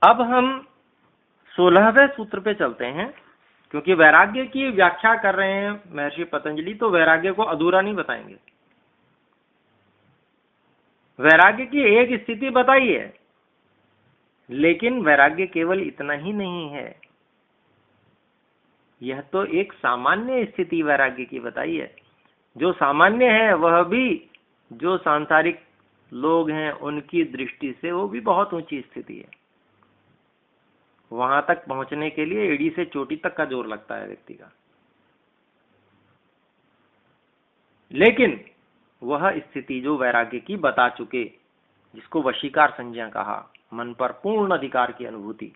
अब हम 16वें सूत्र पे चलते हैं, क्योंकि वैराग्य की व्याख्या कर रहे हैं महर्षि पतंजलि, तो वैराग्य को अधूरा नहीं बताएंगे। वैराग्य की एक स्थिति बताई है, लेकिन वैराग्य केवल इतना ही नहीं है। यह तो एक सामान्य स्थिति वैराग्य की बताई है। जो सामान्य है वह भी जो सांसारिक लोग हैं उनकी दृष्टि से वो भी बहुत ऊंची स्थिति है। वहां तक पहुंचने के लिए एड़ी से चोटी तक का जोर लगता है व्यक्ति का। लेकिन वह स्थिति जो वैराग्य की बता चुके, जिसको वशीकार संज्ञा कहा, मन पर पूर्ण अधिकार की अनुभूति,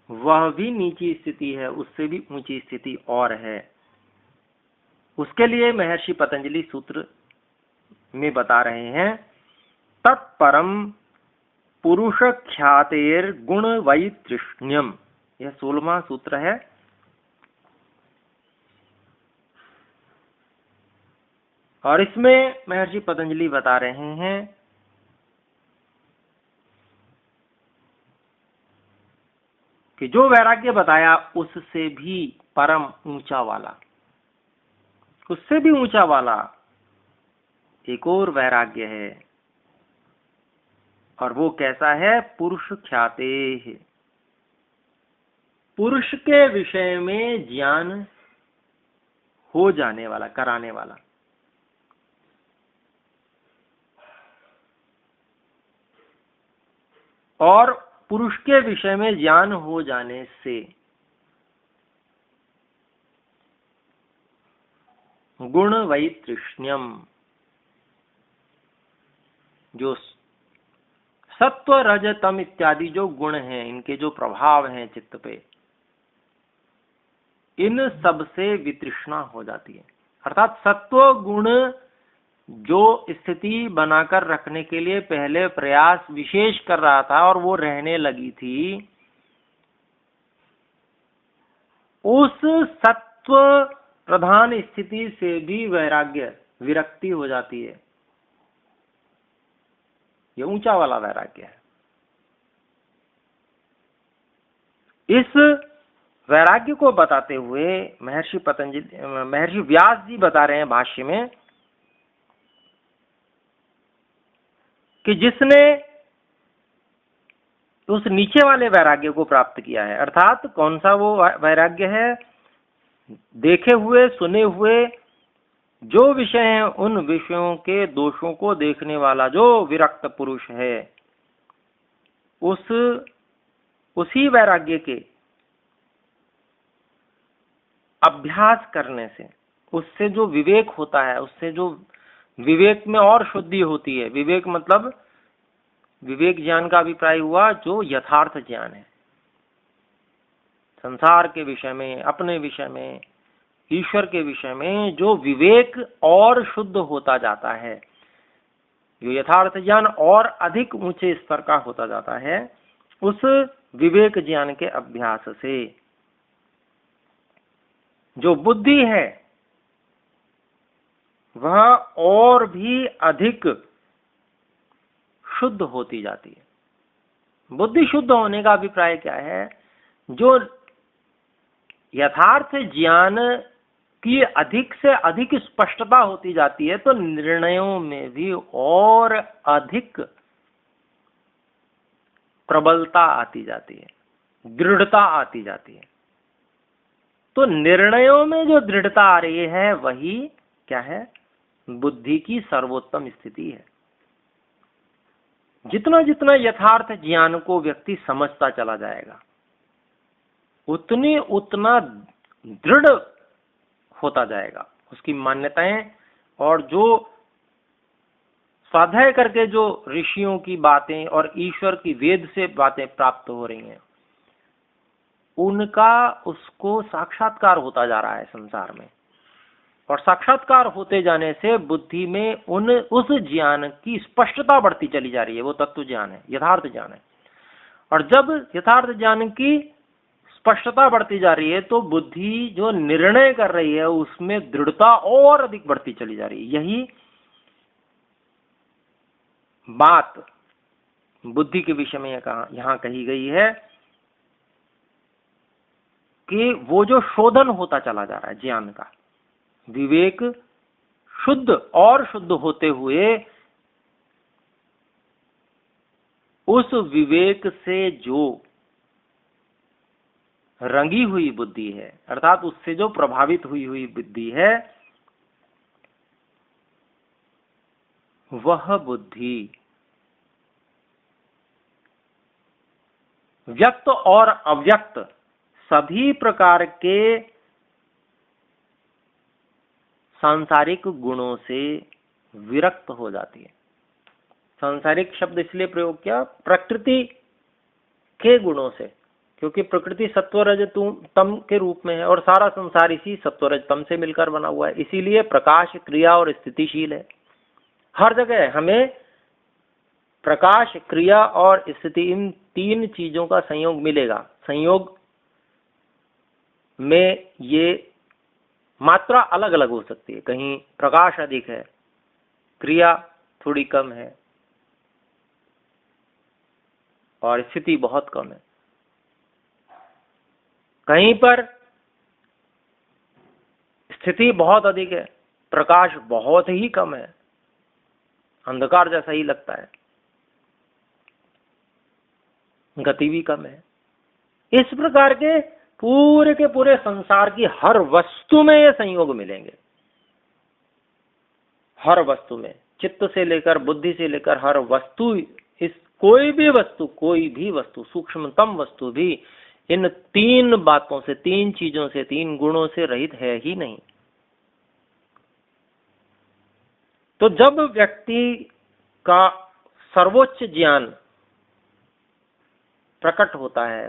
वह भी नीची स्थिति है, उससे भी ऊंची स्थिति और है। उसके लिए महर्षि पतंजलि सूत्र में बता रहे हैं, तत्परम पुरुष ख्यातेर गुण वैतृष्ण्यम। यह 16वां सूत्र है। और इसमें महर्षि पतंजलि बता रहे हैं कि जो वैराग्य बताया उससे भी परम ऊंचा वाला, उससे भी ऊंचा वाला एक और वैराग्य है। और वो कैसा है? पुरुष ख्याते है, पुरुष के विषय में ज्ञान हो जाने वाला, कराने वाला। और पुरुष के विषय में ज्ञान हो जाने से गुण वैतृष्ण्यम, जो सत्व रज तम इत्यादि जो गुण हैं, इनके जो प्रभाव हैं चित्त पे, इन सब से वितृष्णा हो जाती है। अर्थात सत्व गुण जो स्थिति बनाकर रखने के लिए पहले प्रयास विशेष कर रहा था और वो रहने लगी थी, उस सत्व प्रधान स्थिति से भी वैराग्य, विरक्ति हो जाती है। ये ऊंचा वाला वैराग्य है। इस वैराग्य को बताते हुए महर्षि व्यास जी बता रहे हैं भाष्य में कि जिसने उस नीचे वाले वैराग्य को प्राप्त किया है, अर्थात कौन सा वो वैराग्य है? देखे हुए सुने हुए जो विषय हैं, उन विषयों के दोषों को देखने वाला जो विरक्त पुरुष है, उसी वैराग्य के अभ्यास करने से, उससे जो विवेक होता है, उससे जो विवेक में और शुद्धि होती है। विवेक मतलब विवेक ज्ञान का अभिप्राय हुआ जो यथार्थ ज्ञान है, संसार के विषय में, अपने विषय में, ईश्वर के विषय में जो विवेक और शुद्ध होता जाता है, जो यथार्थ ज्ञान और अधिक ऊंचे स्तर का होता जाता है, उस विवेक ज्ञान के अभ्यास से जो बुद्धि है वह और भी अधिक शुद्ध होती जाती है। बुद्धि शुद्ध होने का अभिप्राय क्या है? जो यथार्थ ज्ञान की अधिक से अधिक स्पष्टता होती जाती है, तो निर्णयों में भी और अधिक प्रबलता आती जाती है, दृढ़ता आती जाती है। तो निर्णयों में जो दृढ़ता आ रही है वही क्या है? बुद्धि की सर्वोत्तम स्थिति है। जितना जितना यथार्थ ज्ञान को व्यक्ति समझता चला जाएगा, उतना दृढ़ होता जाएगा उसकी मान्यताएं। और जो स्वाध्याय करके जो ऋषियों की बातें और ईश्वर की वेद से बातें प्राप्त हो रही हैं, उनका उसको साक्षात्कार होता जा रहा है संसार में। और साक्षात्कार होते जाने से बुद्धि में उस ज्ञान की स्पष्टता बढ़ती चली जा रही है। वो तत्व ज्ञान है, यथार्थ ज्ञान है। और जब यथार्थ ज्ञान की स्पष्टता बढ़ती जा रही है तो बुद्धि जो निर्णय कर रही है उसमें दृढ़ता और अधिक बढ़ती चली जा रही है। यही बात बुद्धि के विषय में यहाँ कही गई है कि वो जो शोधन होता चला जा रहा है ज्ञान का, विवेक शुद्ध और शुद्ध होते हुए उस विवेक से जो रंगी हुई बुद्धि है, अर्थात उससे जो प्रभावित हुई बुद्धि है, वह बुद्धि व्यक्त और अव्यक्त सभी प्रकार के सांसारिक गुणों से विरक्त हो जाती है। सांसारिक शब्द इसलिए प्रयोग किया, प्रकृति के गुणों से, क्योंकि प्रकृति सत्वरज तम के रूप में है और सारा संसार इसी सत्वरज तम से मिलकर बना हुआ है। इसीलिए प्रकाश, क्रिया और स्थितिशील है। हर जगह हमें प्रकाश, क्रिया और स्थिति, इन तीन चीजों का संयोग मिलेगा। संयोग में ये मात्रा अलग अलग हो सकती है, कहीं प्रकाश अधिक है, क्रिया थोड़ी कम है और स्थिति बहुत कम है। कहीं पर स्थिति बहुत अधिक है, प्रकाश बहुत ही कम है, अंधकार जैसा ही लगता है, गति भी कम है। इस प्रकार के पूरे संसार की हर वस्तु में ये संयोग मिलेंगे। हर वस्तु में, चित्त से लेकर बुद्धि से लेकर हर वस्तु, इस कोई भी वस्तु, सूक्ष्मतम वस्तु भी इन तीन बातों से, तीन चीजों से, तीन गुणों से रहित है ही नहीं। तो जब व्यक्ति का सर्वोच्च ज्ञान प्रकट होता है,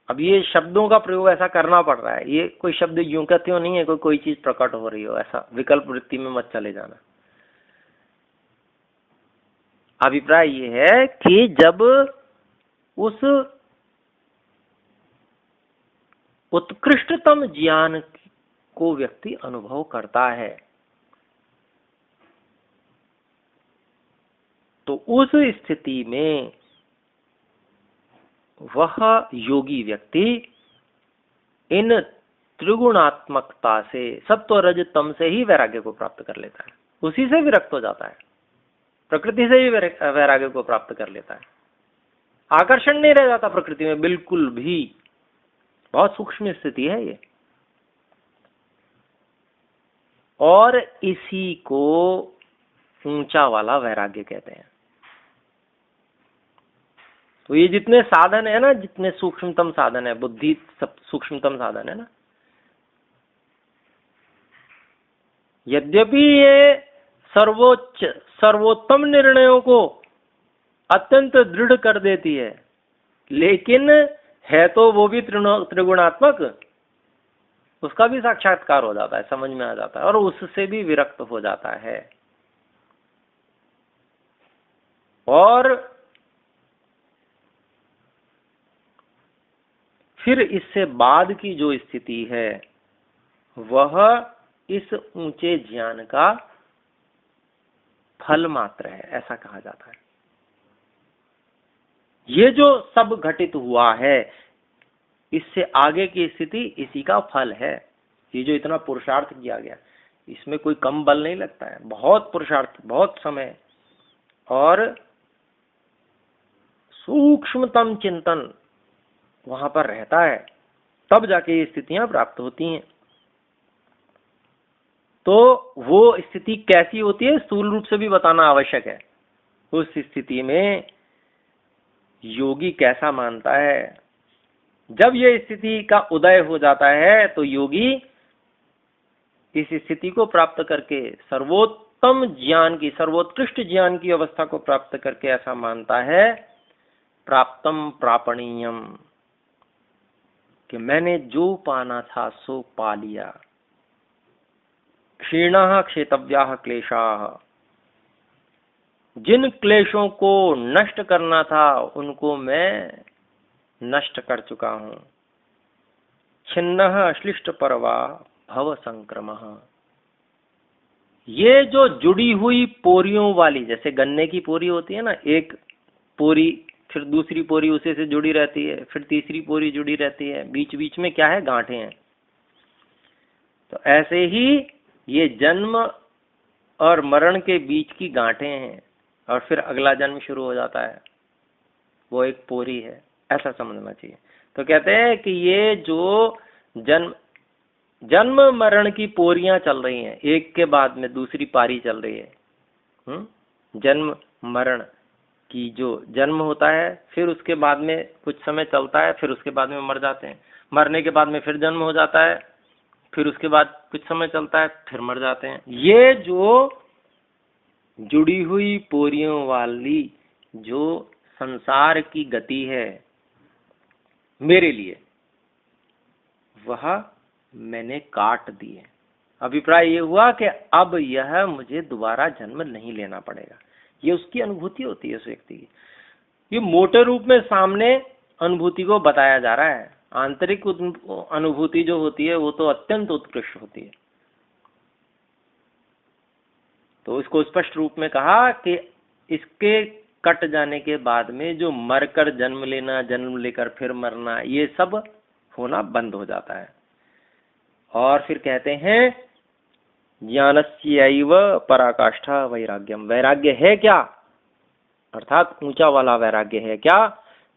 अब ये शब्दों का प्रयोग ऐसा करना पड़ रहा है, ये कोई शब्द यूं कहते हो नहीं है कोई चीज प्रकट हो रही हो, ऐसा विकल्प वृत्ति में मत चले जाना। अभिप्राय ये है कि जब उस उत्कृष्टतम ज्ञान को व्यक्ति अनुभव करता है, तो उस स्थिति में वह योगी व्यक्ति इन त्रिगुणात्मकता से, सत्व रज तम से ही वैराग्य को प्राप्त कर लेता है, उसी से विरक्त हो जाता है, प्रकृति से ही वैराग्य को प्राप्त कर लेता है। आकर्षण नहीं रह जाता प्रकृति में बिल्कुल भी। बहुत सूक्ष्म स्थिति है ये, और इसी को ऊंचा वाला वैराग्य कहते हैं। तो ये जितने साधन है ना, जितने सूक्ष्मतम साधन है, बुद्धि सब सूक्ष्मतम साधन है ना, यद्यपि ये सर्वोच्च सर्वोत्तम निर्णयों को अत्यंत दृढ़ कर देती है, लेकिन है तो वो भी त्रिगुणात्मक, उसका भी साक्षात्कार हो जाता है, समझ में आ जाता है और उससे भी विरक्त हो जाता है। और फिर इससे बाद की जो स्थिति है वह इस ऊंचे ज्ञान का फल मात्र है, ऐसा कहा जाता है। ये जो सब घटित हुआ है, इससे आगे की स्थिति इसी का फल है। ये जो इतना पुरुषार्थ किया गया, इसमें कोई कम बल नहीं लगता है, बहुत पुरुषार्थ, बहुत समय और सूक्ष्मतम चिंतन वहां पर रहता है, तब जाके ये स्थितियां प्राप्त होती हैं। तो वो स्थिति कैसी होती है, स्थूल रूप से भी बताना आवश्यक है। उस स्थिति में योगी कैसा मानता है, जब ये स्थिति का उदय हो जाता है तो योगी इस स्थिति को प्राप्त करके सर्वोत्तम ज्ञान की, सर्वोत्कृष्ट ज्ञान की अवस्था को प्राप्त करके ऐसा मानता है, प्राप्तम प्रापणीयम, कि मैंने जो पाना था सो पा लिया। क्षीणः क्षेतव्याः क्लेशाः, जिन क्लेशों को नष्ट करना था उनको मैं नष्ट कर चुका हूं। छिन्नः श्लिष्ट पर्वा भव संक्रमः, ये जो जुड़ी हुई पोरियों वाली, जैसे गन्ने की पोरी होती है ना, एक पोरी फिर दूसरी पोरी उसी से जुड़ी रहती है, फिर तीसरी पोरी जुड़ी रहती है, बीच बीच में क्या है, गांठें हैं। तो ऐसे ही ये जन्म और मरण के बीच की गांठें हैं, और फिर अगला जन्म शुरू हो जाता है, वो एक पोरी है, ऐसा समझना चाहिए। तो कहते हैं कि ये जो जन्म मरण की पोरियां चल रही हैं, एक के बाद में दूसरी पारी चल रही है। जन्म मरण की जो जन्म होता है, फिर उसके बाद में कुछ समय चलता है, फिर उसके बाद में मर जाते हैं, मरने के बाद में फिर जन्म हो जाता है, फिर उसके बाद कुछ समय चलता है, फिर मर जाते हैं। ये जो जुड़ी हुई पोरियों वाली जो संसार की गति है मेरे लिए, वह मैंने काट दी है। अभिप्राय ये हुआ कि अब यह मुझे दोबारा जन्म नहीं लेना पड़ेगा। ये उसकी अनुभूति होती है उस व्यक्ति की। ये मोटे रूप में सामने अनुभूति को बताया जा रहा है। आंतरिक अनुभूति जो होती है वो तो अत्यंत उत्कृष्ट होती है। तो इसको स्पष्ट रूप में कहा कि इसके कट जाने के बाद में जो मरकर जन्म लेना, जन्म लेकर फिर मरना, ये सब होना बंद हो जाता है। और फिर कहते हैं ज्ञानस्यैव पराकाष्ठा वैराग्यम। वैराग्य है क्या, अर्थात ऊंचा वाला वैराग्य है क्या?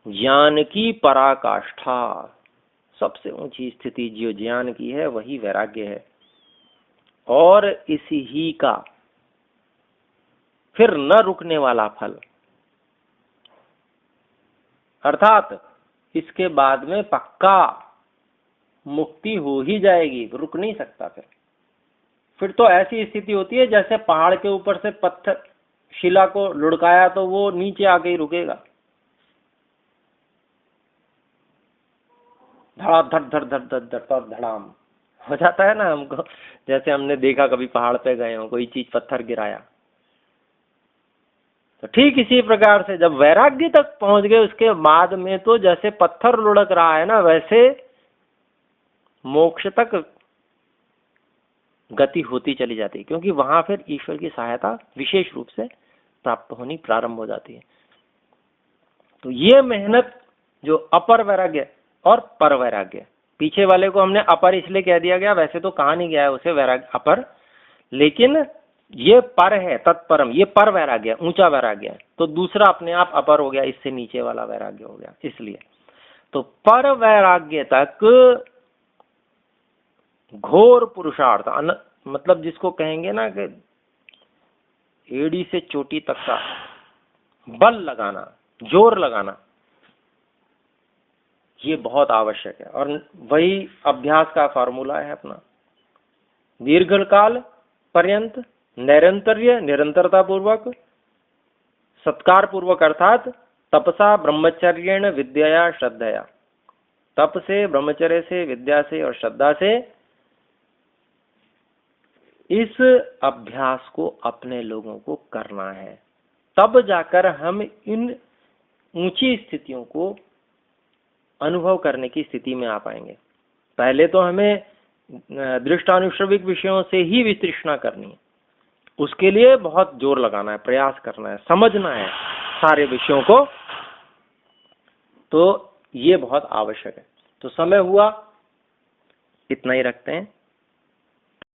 ज्ञान की पराकाष्ठा, सबसे ऊंची स्थिति जो ज्ञान की है वही वैराग्य है। और इसी ही का फिर न रुकने वाला फल, अर्थात इसके बाद में पक्का मुक्ति हो ही जाएगी, रुक नहीं सकता। फिर तो ऐसी स्थिति होती है जैसे पहाड़ के ऊपर से पत्थर शिला को लुढ़काया तो वो नीचे आके ही रुकेगा। धड़ा धड़ धड़ धड़ धड़ धड़ धड़ाम हो जाता है ना हमको, जैसे हमने देखा कभी पहाड़ पे गए हो, कोई चीज पत्थर गिराया। तो ठीक इसी प्रकार से जब वैराग्य तक पहुंच गए उसके बाद में तो जैसे पत्थर लुढ़क रहा है ना, वैसे मोक्ष तक गति होती चली जाती है, क्योंकि वहां फिर ईश्वर की सहायता विशेष रूप से प्राप्त होनी प्रारंभ हो जाती है। तो ये मेहनत जो अपर वैराग्य और पर वैराग्य, पीछे वाले को हमने अपर इसलिए कह दिया गया, वैसे तो कहा नहीं गया है उसे वैराग्य अपर, लेकिन ये पर है, तत्परम, ये पर वैराग्य, ऊंचा वैराग्य है। तो दूसरा अपने आप अपर हो गया, इससे नीचे वाला वैराग्य हो गया। इसलिए तो पर वैराग्य तक घोर पुरुषार्थ, मतलब जिसको कहेंगे ना कि एड़ी से चोटी तक का बल लगाना, जोर लगाना, ये बहुत आवश्यक है। और वही अभ्यास का फॉर्मूला है अपना। दीर्घकाल पर्यंत नैरंतर्य, निरंतरता पूर्वक, सत्कार पूर्वक, अर्थात तपसा ब्रह्मचर्येण विद्या श्रद्धया, तप से, ब्रह्मचर्य से, विद्या से और श्रद्धा से इस अभ्यास को अपने लोगों को करना है। तब जाकर हम इन ऊंची स्थितियों को अनुभव करने की स्थिति में आ पाएंगे। पहले तो हमें दृष्टानुश्रविक विषयों से ही वितृष्णा करनी है, उसके लिए बहुत जोर लगाना है, प्रयास करना है, समझना है सारे विषयों को। तो ये बहुत आवश्यक है। तो समय हुआ, इतना ही रखते हैं।